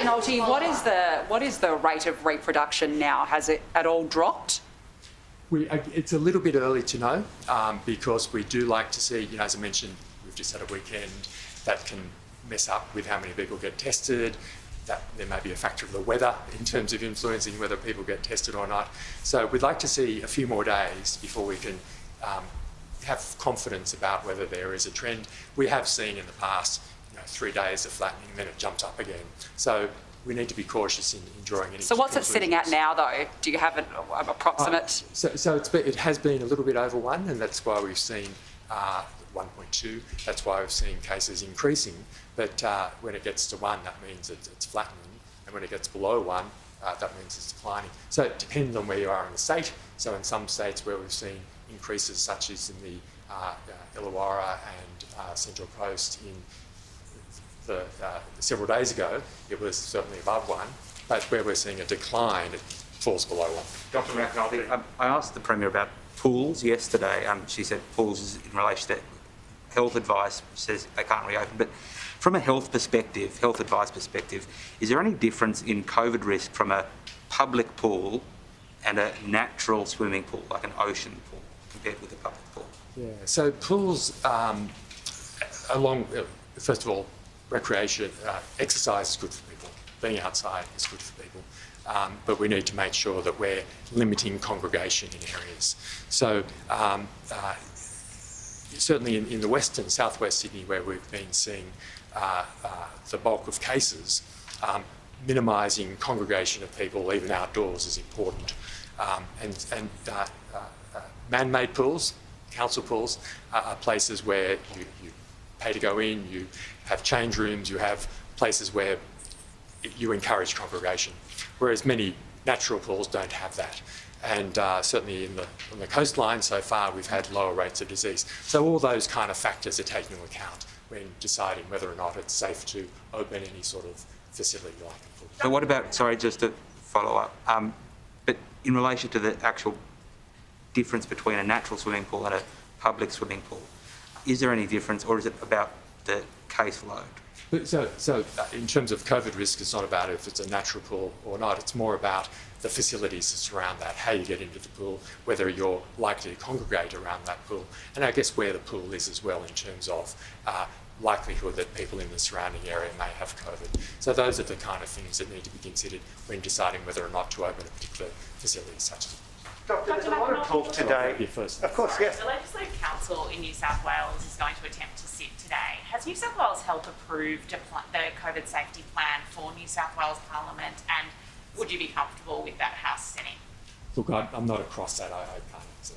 McAnulty, what is the rate of reproduction now? Has it at all dropped? It's a little bit early to know because we do like to see, as I mentioned, we've just had a weekend that can mess up with how many people get tested. That there may be a factor of the weather in terms of influencing whether people get tested or not. So we'd like to see a few more days before we can have confidence about whether there is a trend. We have seen in the past 3 days of flattening, then it jumped up again. So we need to be cautious in drawing any. So what's it sitting at now, though? Do you have an approximate? So it has been a little bit over 1, and that's why we've seen 1.2. That's why we've seen cases increasing. But when it gets to 1, that means it's flattening, and when it gets below 1, that means it's declining. So it depends on where you are in the state. So in some states where we've seen increases, such as in the Illawarra and Central Coast in several days ago, it was certainly above 1, but where we're seeing a decline, it falls below 1. Dr. McAnulty, I asked the Premier about pools yesterday. She said pools is in relation to health advice, says they can't reopen. But from a health advice perspective, is there any difference in COVID risk from a public pool and a natural swimming pool, like an ocean pool, compared with a public pool? Yeah, so pools, first of all, recreation, exercise is good for people. Being outside is good for people. But we need to make sure that we're limiting congregation in areas. So certainly in the west and southwest Sydney, where we've been seeing the bulk of cases, minimising congregation of people, even outdoors, is important. And man-made pools, council pools, are places where you pay to go in, you have change rooms, you have places where you encourage congregation, whereas many natural pools don't have that. And certainly on the coastline so far, we've had lower rates of disease. So all those kind of factors are taken into account when deciding whether or not it's safe to open any sort of facility like a pool. So what about, sorry, just to follow up, but in relation to the actual difference between a natural swimming pool and a public swimming pool, is there any difference, or is it about the caseload? So in terms of COVID risk, it's not about if it's a natural pool or not. It's more about the facilities that surround that, how you get into the pool, whether you're likely to congregate around that pool, and I guess where the pool is as well in terms of likelihood that people in the surrounding area may have COVID. So those are the kind of things that need to be considered when deciding whether or not to open a particular facility such as. Doctor, there's a lot of talk today. Of course, yes. The Legislative Council in New South Wales is going to attempt to sit today. Has New South Wales Health approved the COVID safety plan for New South Wales Parliament, and would you be comfortable with that House sitting? Look, I'm not across that. I can't answer.